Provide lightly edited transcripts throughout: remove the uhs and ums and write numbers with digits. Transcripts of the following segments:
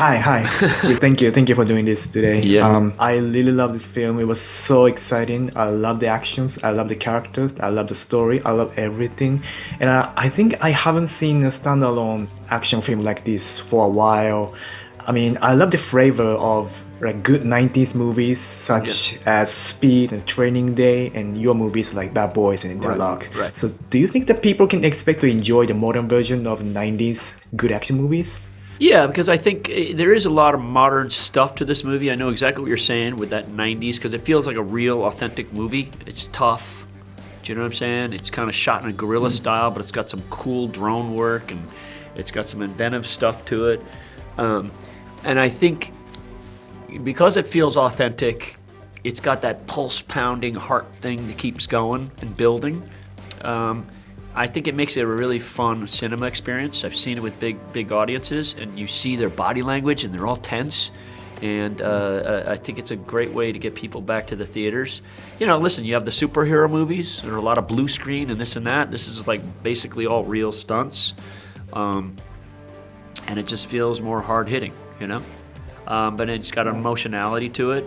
Hi. Thank you for doing this today. Yeah. I really love this film. It was so exciting. I love the actions. I love the characters. I love the story. I love everything. And I think I haven't seen a standalone action film like this for a while. I mean, I love the flavor of like good 90s movies such as Speed and Training Day and your movies like Bad Boys and Dialogue. Right. So do you think that people can expect to enjoy the modern version of 90s good action movies? Yeah, because I think there is a lot of modern stuff to this movie. I know exactly what you're saying with that 90s, because it feels like a real, authentic movie. It's tough. Do you know what I'm saying? It's kind of shot in a guerrilla style, but it's got some cool drone work, and it's got some inventive stuff to it. And I think because it feels authentic, it's got that pulse-pounding heart thing that keeps going and building. I think it makes it a really fun cinema experience. I've seen it with big audiences, and you see their body language, and they're all tense. And I think it's a great way to get people back to the theaters. You know, listen, you have the superhero movies. There are a lot of blue screen and this and that. This is like basically all real stunts. And it just feels more hard-hitting, you know? But it's got an emotionality to it.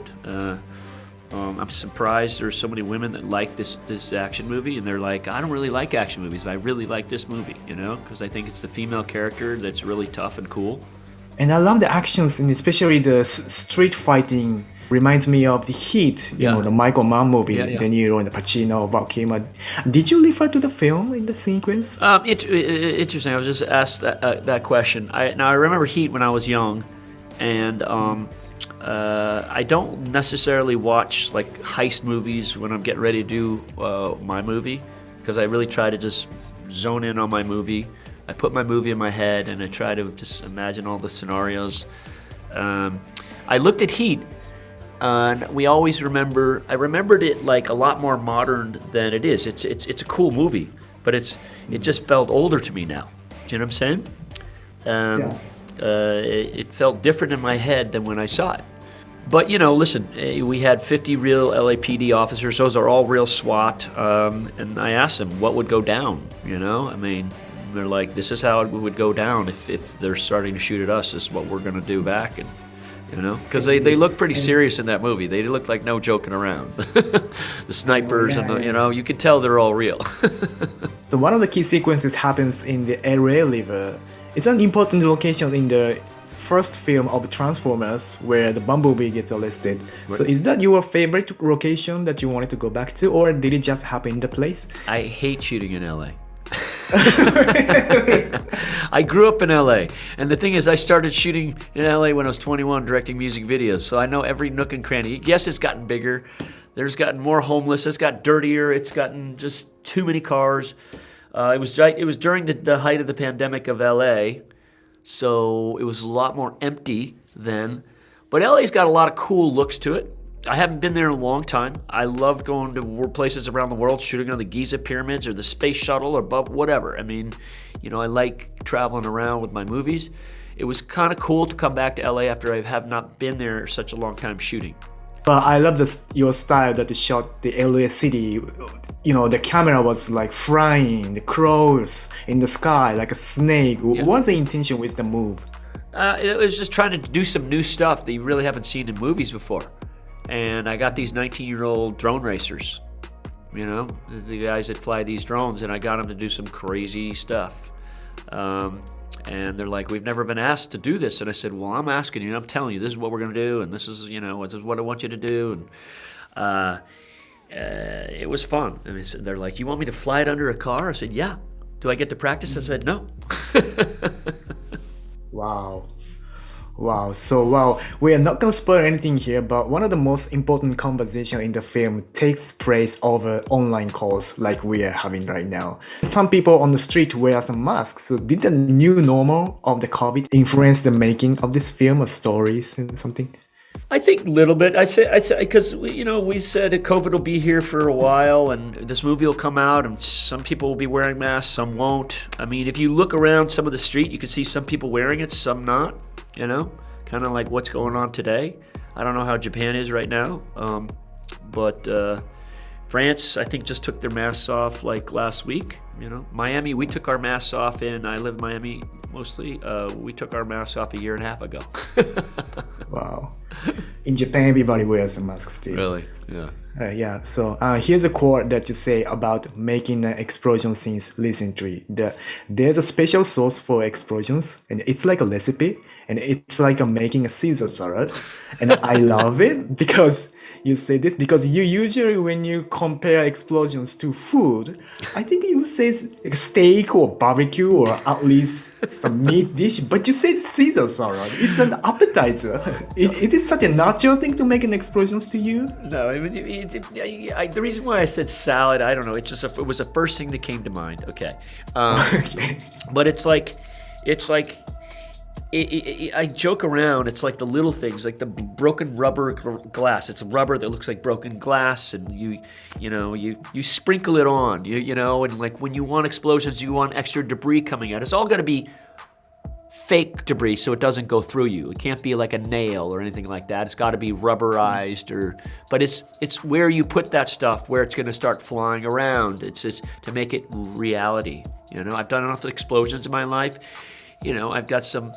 I'm surprised there's so many women that like this action movie, and they're like, I don't really like action movies, but I really like this movie, you know, because I think it's the female character that's really tough and cool. And I love the actions, and especially the street fighting reminds me of the Heat, you know, the Michael Mann movie, De Niro and Pacino, Val Kilmer. Did you refer to the film in the sequence? Interesting. I was just asked that question. Now, I remember Heat when I was young, and I don't necessarily watch like heist movies when I'm getting ready to do my movie, because I really try to just zone in on my movie. I put my movie in my head and I try to just imagine all the scenarios. I looked at Heat, and I remembered it like a lot more modern than it is. It's a cool movie, but it just felt older to me now. Do you know what I'm saying? It felt different in my head than when I saw it. But, you know, listen, we had 50 real LAPD officers. Those are all real SWAT. And I asked them what would go down, you know? I mean, they're like, this is how it would go down if they're starting to shoot at us. This is what we're going to do back. And, you know, because they look pretty serious in that movie. They look like no joking around. The snipers and you know, you can tell they're all real. So one of the key sequences happens in the LA River. It's an important location in the first film of Transformers where the Bumblebee gets arrested. Right. So is that your favorite location that you wanted to go back to, or did it just happen in the place? I hate shooting in LA. I grew up in LA, and the thing is, I started shooting in LA when I was 21, directing music videos, so I know every nook and cranny. Yes, it's gotten bigger. There's gotten more homeless. It's got dirtier. It's gotten just too many cars. It was during the height of the pandemic of LA, so it was a lot more empty then. But LA's got a lot of cool looks to it. I haven't been there in a long time. I love going to places around the world, shooting on the Giza pyramids or the space shuttle or whatever. I mean, you know, I like traveling around with my movies. It was kind of cool to come back to LA after I have not been there such a long time shooting. But I love your style that you shot the LA city. You know, the camera was like flying, the crows in the sky like a snake. Yeah. What was the intention with the move? It was just trying to do some new stuff that you really haven't seen in movies before. And I got these 19-year-old drone racers, you know, the guys that fly these drones, and I got them to do some crazy stuff. And they're like, we've never been asked to do this. And I said, well, I'm asking you, and I'm telling you, this is what we're going to do, and this is, you know, this is what I want you to do. And it was fun. And they're like, you want me to fly it under a car? I said, yeah. Do I get to practice? I said, no. Wow. So, we are not going to spoil anything here, but one of the most important conversations in the film takes place over online calls like we are having right now. Some people on the street wear some masks. So did the new normal of the COVID influence the making of this film or stories and something? I think a little bit. I say because we said that COVID will be here for a while, and this movie will come out, and some people will be wearing masks, some won't. I mean, if you look around some of the street, you can see some people wearing it, some not. You know, kind of like what's going on today. I don't know how Japan is right now, but France, I think, just took their masks off like last week. You know, Miami, we took our masks off I live in Miami mostly. We took our masks off a year and a half ago. Wow. In Japan, everybody wears a mask still. Really? Yeah. Yeah. So here's a quote that you say about making explosion scenes recently. There's a special sauce for explosions, and it's like a recipe, and it's like making a Caesar salad. And I love it because you say this, because you usually, when you compare explosions to food, I think you say steak or barbecue or at least some meat dish, but you say Caesar salad. It's an appetizer. Is it such a natural thing to make an explosions to you? No, I mean, the reason why I said salad, I don't know. It was the first thing that came to mind. Okay, Okay. but it's like. I joke around. It's like the little things, like the broken rubber glass. It's rubber that looks like broken glass, and you sprinkle it on. And like when you want explosions, you want extra debris coming out. It's all got to be fake debris, so it doesn't go through you. It can't be like a nail or anything like that. It's got to be rubberized, but it's where you put that stuff where it's going to start flying around. It's to make it reality. I've done enough explosions in my life. I've got some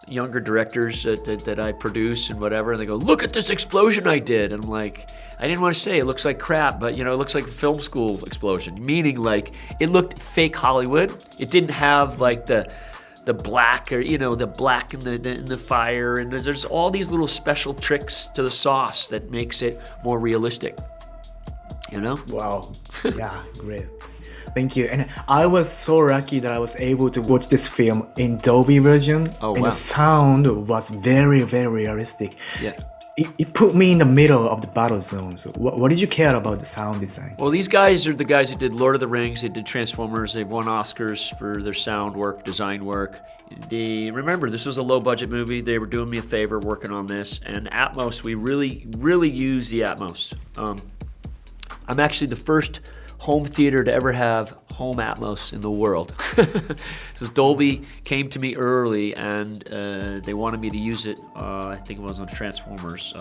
younger directors that I produce and whatever, and they go, look at this explosion I did. And I'm like, I didn't want to say it looks like crap, but it looks like a film school explosion, meaning like it looked fake Hollywood. It didn't have like the black or the black in the fire, and there's all these little special tricks to the sauce that makes it more realistic. Wow. Yeah, great. Thank you. And I was so lucky that I was able to watch this film in Dolby version. Oh, and wow. the sound was very, very realistic. Yeah. It put me in the middle of the battle zone. So what did you care about the sound design? Well, these guys are the guys who did Lord of the Rings. They did Transformers. They've won Oscars for their sound work, design work. Remember, this was a low-budget movie. They were doing me a favor working on this. And Atmos, we really, really use the Atmos. I'm actually the first home theater to ever have home Atmos in the world. So Dolby came to me early, and they wanted me to use it. I think it was on Transformers.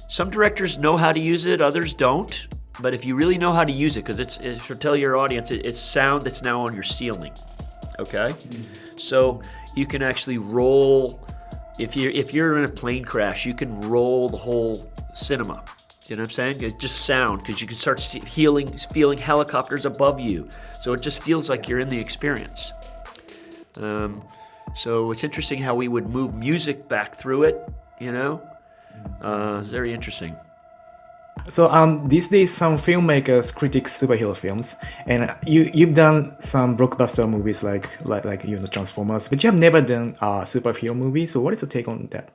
Some directors know how to use it, others don't. But if you really know how to use it, because it's to tell your audience, it's sound that's now on your ceiling. Okay, so you can actually roll. If you're in a plane crash, you can roll the whole cinema. You know what I'm saying? It's just sound, because you can start feeling helicopters above you. So it just feels like you're in the experience. So it's interesting how we would move music back through it, It's very interesting. So these days some filmmakers critique superhero films, and you've done some blockbuster movies like Transformers, but you have never done a superhero movie. So what is your take on that?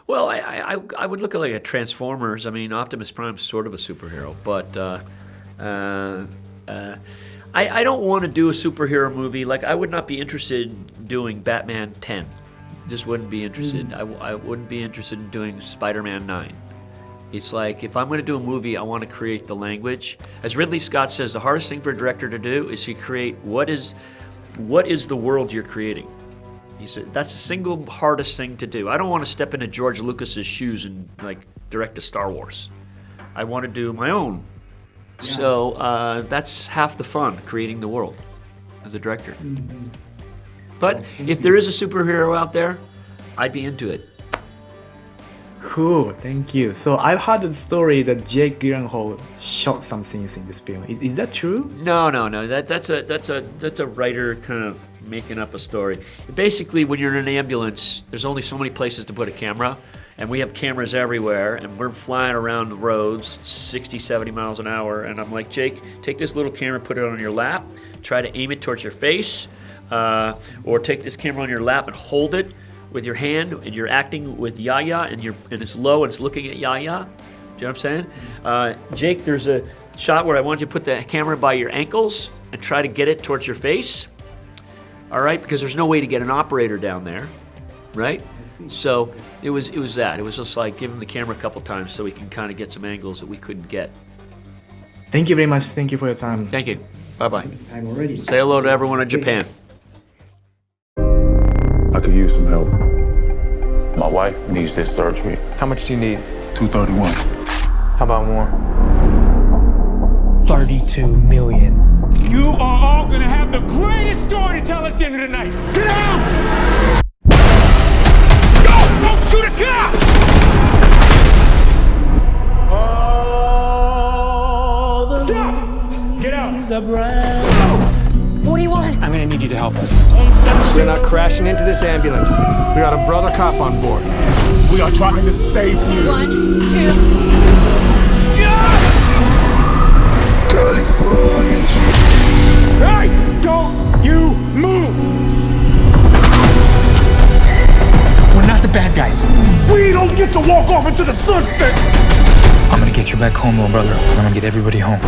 Well, I would look at like a Transformers. I mean, Optimus Prime's sort of a superhero, but I don't want to do a superhero movie. Like, I would not be interested in doing Batman 10. Just wouldn't be interested. I wouldn't be interested in doing Spider-Man 9. It's like, if I'm going to do a movie, I want to create the language. As Ridley Scott says, the hardest thing for a director to do is to create what is the world you're creating. He said that's the single hardest thing to do. I don't want to step into George Lucas's shoes and like direct a Star Wars. I want to do my own. Yeah. So that's half the fun, creating the world as a director. Mm-hmm. But if there is a superhero out there, I'd be into it. Cool, thank you. So I've heard the story that Jake Gyllenhaal shot some scenes in this film. Is that true? No. That's a writer kind of making up a story. Basically, when you're in an ambulance, there's only so many places to put a camera, and we have cameras everywhere, and we're flying around the roads 60, 70 miles an hour, and I'm like, Jake, take this little camera, put it on your lap, try to aim it towards your face, or take this camera on your lap and hold it with your hand, and you're acting with Yaya, and it's low and it's looking at Yaya. Do you know what I'm saying? Jake, there's a shot where I want you to put the camera by your ankles and try to get it towards your face. All right, because there's no way to get an operator down there, right? So it was that. It was just like give him the camera a couple times so we can kind of get some angles that we couldn't get. Thank you very much. Thank you for your time. Thank you. Bye-bye. I'm already. Say hello to everyone in Japan. I could use some help. My wife needs this surgery. How much do you need? $231. How about more? 32 million. You are all gonna have the greatest story to tell at dinner tonight. Get out! Go! Don't shoot a cop! Stop! Get out! What do you want? I'm gonna need you to help us. We're not crashing into this ambulance. We got a brother cop on board. We are trying to save you. 1, 2. California. Hey! Don't you move! We're not the bad guys. We don't get to walk off into the sunset! I'm gonna get you back home, little brother. I'm gonna get everybody home.